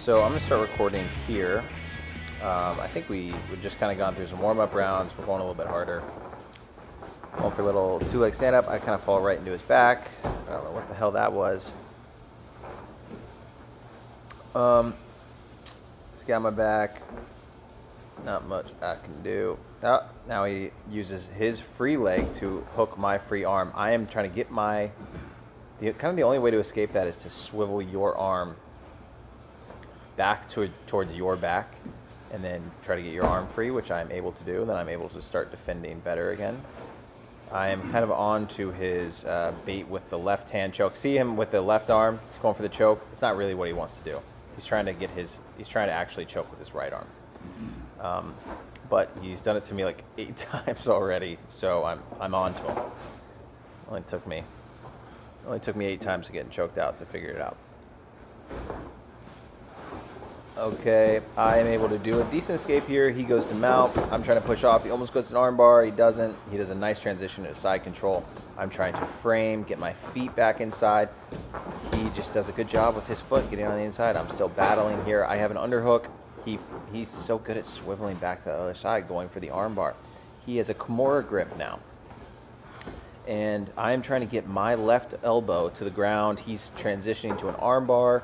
So I'm going to start recording here. I think we've just kind of gone through some warm-up rounds. We're going a little bit harder. Going for a little two-leg stand-up. I kind of fall right into his back. I don't know what the hell that was. Just got my back. Not much I can do. Now he uses his free leg to hook my free arm. I am trying to get the only way to escape that is to swivel your arm back towards your back and then try to get your arm free, which I'm able to do. Then I'm able to start defending better again. I am kind of on to his bait with the left hand choke. See him with the left arm? He's going for the choke. It's not really what he wants to do. He's trying to actually choke with his right arm. But he's done it to me like 8 times already, so I'm on to him. It only took me 8 times to get choked out to figure it out. Okay, I am able to do a decent escape here. He goes to mount. I'm trying to push off. He almost goes to an arm bar. He doesn't. He does a nice transition to side control. I'm trying to frame, get my feet back inside. He just does a good job with his foot getting on the inside. I'm still battling here. I have an underhook. He's so good at swiveling back to the other side, going for the arm bar. He has a Kimura grip now. And I'm trying to get my left elbow to the ground. He's transitioning to an arm bar.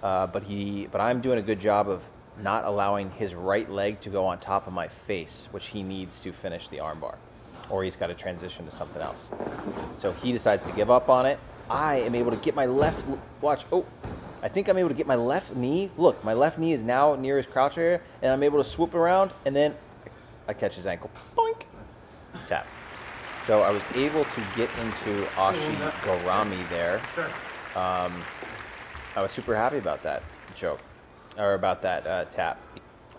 But I'm doing a good job of not allowing his right leg to go on top of my face, which he needs to finish the armbar, or he's got to transition to something else. So he decides to give up on it. I am able to get my left, I think I'm able to get my left knee. Look, my left knee is now near his crouch area, and I'm able to swoop around, and then I catch his ankle. Boink! Tap. So I was able to get into Ashi Gorami there. I was super happy about that joke, or about that tap.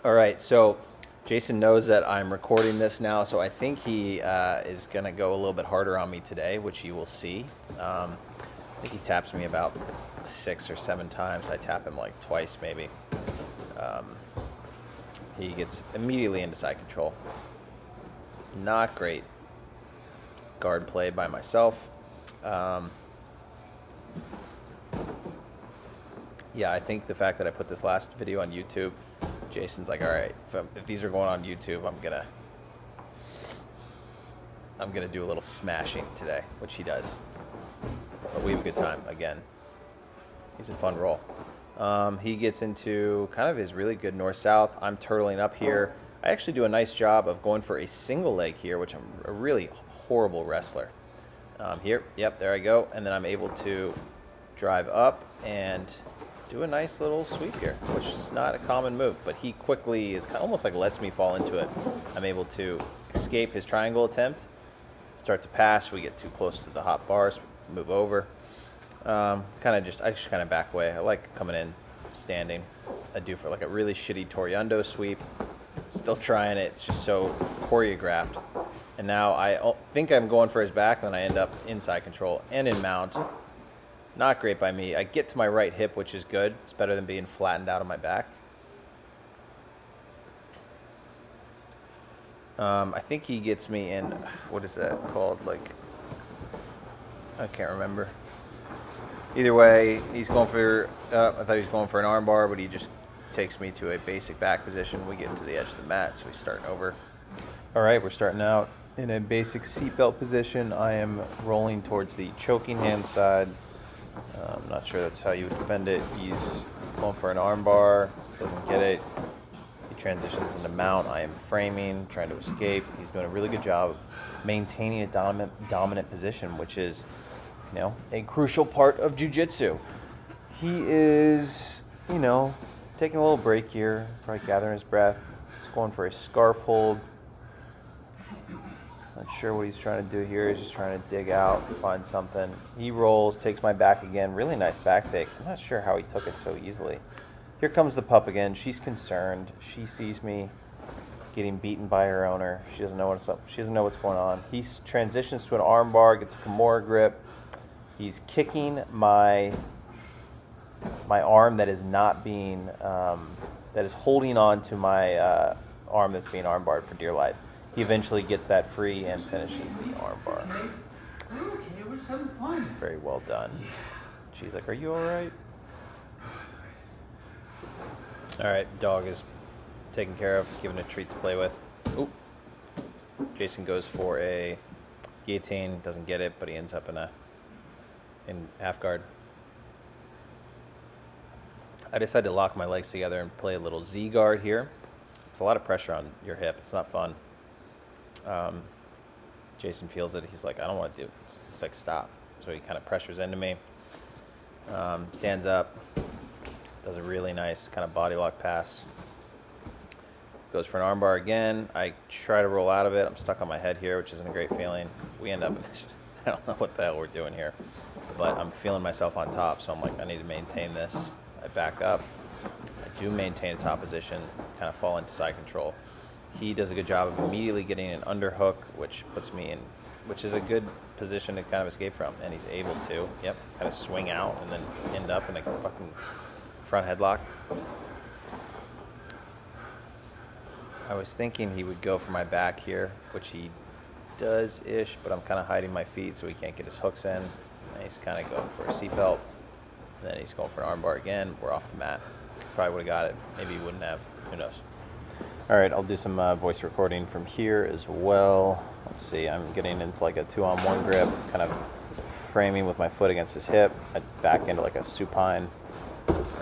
All right, so Jason knows that I'm recording this now, so I think he is going to go a little bit harder on me today, which you will see. I think he taps me about 6 or 7 times. I tap him like twice, maybe. He gets immediately into side control. Not great guard play by myself. Yeah, I think the fact that I put this last video on YouTube, Jason's like, all right, if these are going on YouTube, I'm gonna do a little smashing today, which he does. But we have a good time again. He's a fun roll. He gets into kind of his really good north-south. I'm turtling up here. I actually do a nice job of going for a single leg here, which I'm a really horrible wrestler. Here, yep, there I go, and then I'm able to drive up and do a nice little sweep here, which is not a common move, but he quickly is almost like lets me fall into it. I'm able to escape his triangle attempt, start to pass. We get too close to the hot bars, move over. I just kind of back away. I like coming in standing. I do for like a really shitty Toriundo sweep. Still trying it. It's just so choreographed. And now I think I'm going for his back, and then I end up inside control and in mount. Not great by me. I get to my right hip, which is good. It's better than being flattened out on my back. I think he gets me in, what is that called? Like, I can't remember. Either way, he's going for, I thought he was going for an arm bar, but he just takes me to a basic back position. We get into the edge of the mat, so we start over. All right, we're starting out in a basic seatbelt position. I am rolling towards the choking hand side. I'm not sure that's how you would defend it. He's going for an arm bar, doesn't get it. He transitions into mount. I am framing, trying to escape. He's doing a really good job of maintaining a dominant position, which is, a crucial part of jiu-jitsu. He is, taking a little break here, probably gathering his breath. He's going for a scarf hold. Not sure what he's trying to do here. He's just trying to dig out to find something. He rolls, takes my back again. Really nice back take. I'm not sure how he took it so easily. Here comes the pup again. She's concerned. She sees me getting beaten by her owner. She doesn't know what's up. She doesn't know what's going on. He transitions to an arm bar, gets a Kimura grip. He's kicking my arm that is not being, that is holding on to my arm that's being arm barred for dear life. He eventually gets that free and finishes the arm bar. Okay, we're just having fun. Very well done. She's like, are you all right? All right, dog is taken care of, given a treat to play with. Oop. Jason goes for a guillotine, doesn't get it, but he ends up in half guard. I decided to lock my legs together and play a little Z guard here. It's a lot of pressure on your hip. It's not fun. Jason feels it. He's like, I don't want to do it. He's like, stop. So he kind of pressures into me. Stands up. Does a really nice kind of body lock pass. Goes for an armbar again. I try to roll out of it. I'm stuck on my head here, which isn't a great feeling. We end up in this. I don't know what the hell we're doing here. But I'm feeling myself on top, so I'm like, I need to maintain this. I back up. I do maintain a top position, kind of fall into side control. He does a good job of immediately getting an underhook, which puts me in, which is a good position to kind of escape from. And he's able to, kind of swing out and then end up in a fucking front headlock. I was thinking he would go for my back here, which he does-ish, but I'm kind of hiding my feet so he can't get his hooks in. And he's kind of going for a seatbelt. Then he's going for an armbar again. We're off the mat. Probably would have got it. Maybe he wouldn't have. Who knows? All right, I'll do some voice recording from here as well. Let's see. I'm getting into like a 2-on-1 grip, kind of framing with my foot against his hip. I back into like a supine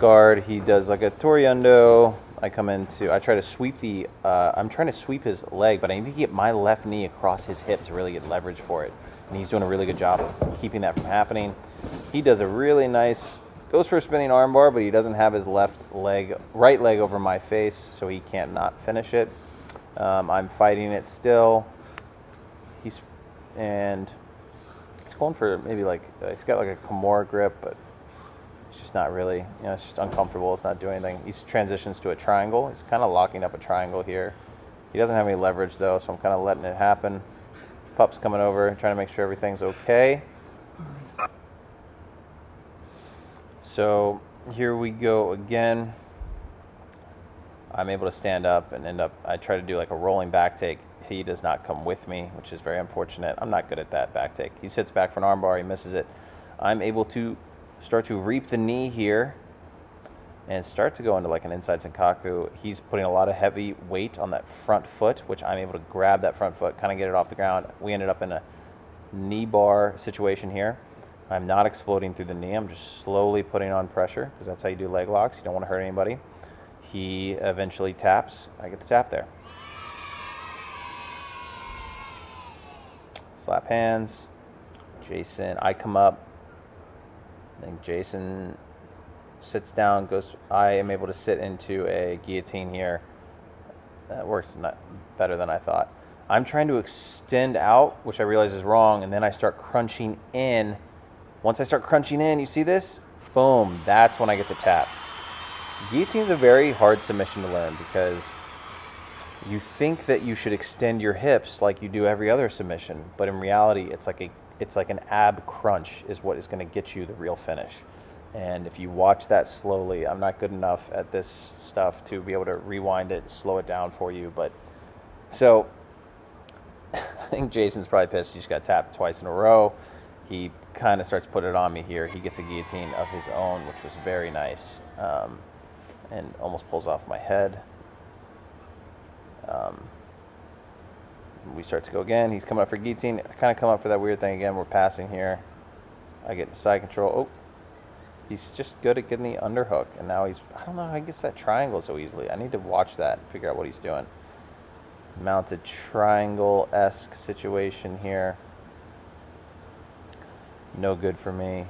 guard. He does like a Toriundo. I try to sweep I'm trying to sweep his leg, but I need to get my left knee across his hip to really get leverage for it. And he's doing a really good job of keeping that from happening. He does a really nice, goes for a spinning armbar, but he doesn't have his right leg over my face, so he can't not finish it. I'm fighting it still. He's going for maybe he's got like a Kimura grip, but it's just not really, it's just uncomfortable. It's not doing anything. He transitions to a triangle. He's kind of locking up a triangle here. He doesn't have any leverage though, so I'm kind of letting it happen. Pup's coming over, trying to make sure everything's okay. So here we go again. I'm able to stand up and I try to do like a rolling back take. He does not come with me, which is very unfortunate. I'm not good at that back take. He sits back for an armbar, he misses it. I'm able to start to reap the knee here and start to go into like an inside Senkaku. He's putting a lot of heavy weight on that front foot, which I'm able to grab that front foot, kind of get it off the ground. We ended up in a knee bar situation here. I'm not exploding through the knee. I'm just slowly putting on pressure because that's how you do leg locks. You don't want to hurt anybody. He eventually taps. I get the tap there. Slap hands. Jason, I come up. I think Jason sits down, I am able to sit into a guillotine here. That works not better than I thought. I'm trying to extend out, which I realize is wrong, and then I start crunching in. Once I start crunching in, you see this? Boom, that's when I get the tap. Guillotine's a very hard submission to learn because you think that you should extend your hips like you do every other submission, but in reality, it's like an ab crunch is what is going to get you the real finish. And if you watch that slowly, I'm not good enough at this stuff to be able to rewind it, slow it down for you. But so I think Jason's probably pissed. He just got tapped twice in a row. He kind of starts putting it on me here. He gets a guillotine of his own, which was very nice, and almost pulls off my head. We start to go again. He's coming up for guillotine. I kind of come up for that weird thing again. We're passing here. I get side control. Oh, he's just good at getting the underhook. And now I don't know how he gets that triangle so easily. I need to watch that and figure out what he's doing. Mounted triangle-esque situation here. No good for me.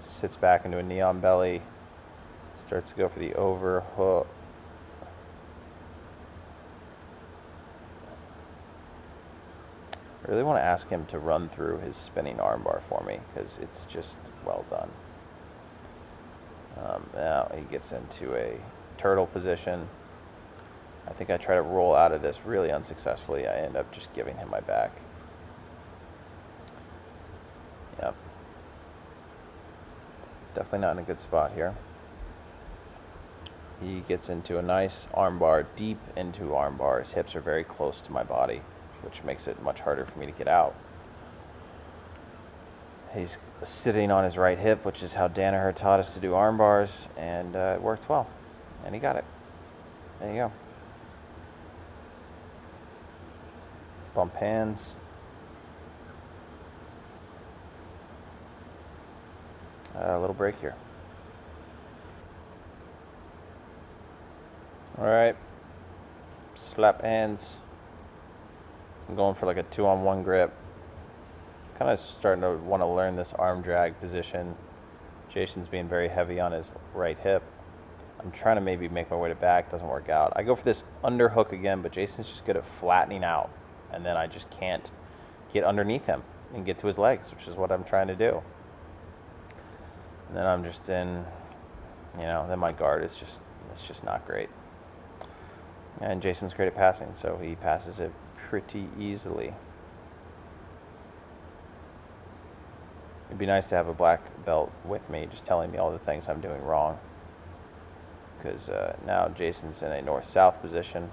Sits back into a knee on belly. Starts to go for the overhook. I really want to ask him to run through his spinning armbar for me because it's just well done. Now he gets into a turtle position. I think I try to roll out of this really unsuccessfully. I end up just giving him my back. Yep. Definitely not in a good spot here. He gets into a nice armbar, deep into armbar. His hips are very close to my body, which makes it much harder for me to get out. He's sitting on his right hip, which is how Danaher taught us to do arm bars, and it worked well, and he got it. There you go. Bump hands. A little break here. All right. Slap hands. I'm going for like a 2-on-1 grip. Kind of starting to want to learn this arm drag position. Jason's being very heavy on his right hip. I'm trying to maybe make my way to back. Doesn't work out. I go for this underhook again, but Jason's just good at flattening out. And then I just can't get underneath him and get to his legs, which is what I'm trying to do. And then I'm just in, then my guard is it's just not great. And Jason's great at passing, so he passes it pretty easily. It'd be nice to have a black belt with me, just telling me all the things I'm doing wrong. Because now Jason's in a north-south position.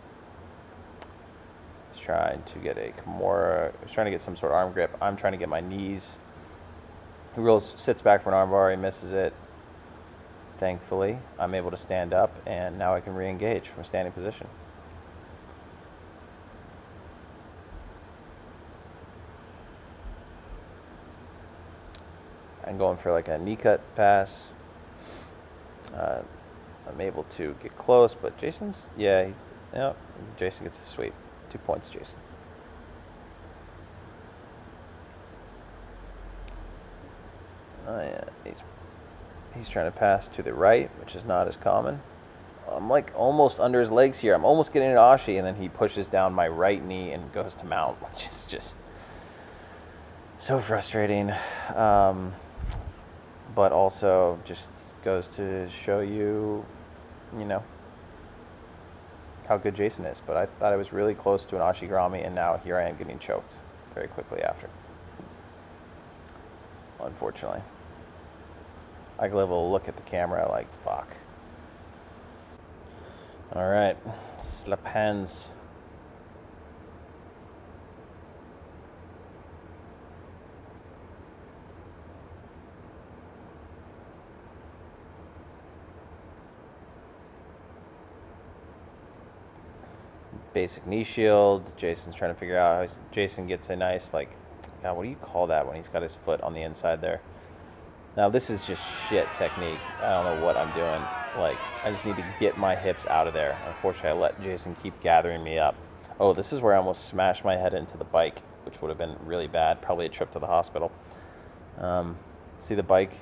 He's trying to get a Kimura. He's trying to get some sort of arm grip. I'm trying to get my knees. He sits back for an armbar. He misses it. Thankfully, I'm able to stand up, and now I can re-engage from a standing position. I'm going for like a knee cut pass. I'm able to get close, but Jason gets the sweep. 2 points, Jason. Oh yeah, he's trying to pass to the right, which is not as common. I'm like almost under his legs here. I'm almost getting an ashi, and then he pushes down my right knee and goes to mount, which is just so frustrating. But also just goes to show you, how good Jason is. But I thought I was really close to an ashigarami, and now here I am getting choked very quickly after. Unfortunately. I give a look at the camera like, fuck. All right, slap hands. Basic knee shield. Jason's trying to figure out how Jason gets a nice, God, what do you call that when he's got his foot on the inside there? Now, this is just shit technique. I don't know what I'm doing. I just need to get my hips out of there. Unfortunately, I let Jason keep gathering me up. Oh, this is where I almost smashed my head into the bike, which would have been really bad. Probably a trip to the hospital. See the bike?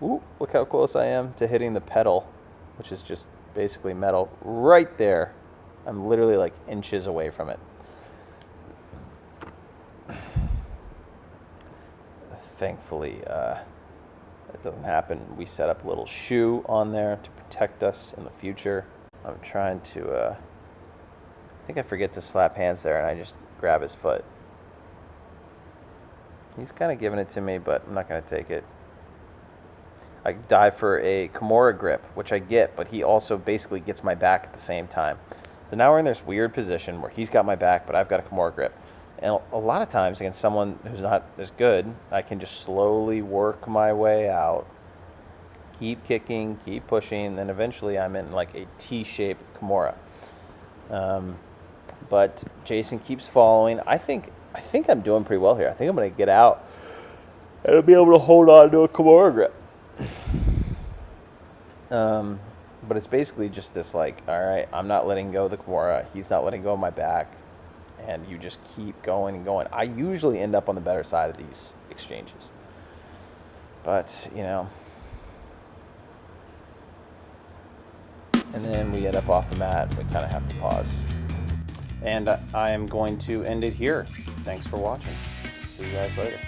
Ooh, look how close I am to hitting the pedal, which is just basically metal. Right there. I'm literally inches away from it. Thankfully, it doesn't happen. We set up a little shoe on there to protect us in the future. I'm trying to, I think I forget to slap hands there, and I just grab his foot. He's kind of giving it to me, but I'm not going to take it. I dive for a Kimura grip, which I get, but he also basically gets my back at the same time. So now we're in this weird position where he's got my back, but I've got a Kimura grip. And a lot of times against someone who's not as good, I can just slowly work my way out, keep kicking, keep pushing, and then eventually I'm in a T-shaped Kimura. But Jason keeps following. I think I'm doing pretty well here. I think I'm going to get out and I'll be able to hold on to a Kimura grip. But it's basically just this all right, I'm not letting go of the Kimura. He's not letting go of my back. And you just keep going and going. I usually end up on the better side of these exchanges. But, and then we end up off the mat. We kind of have to pause. And I am going to end it here. Thanks for watching. See you guys later.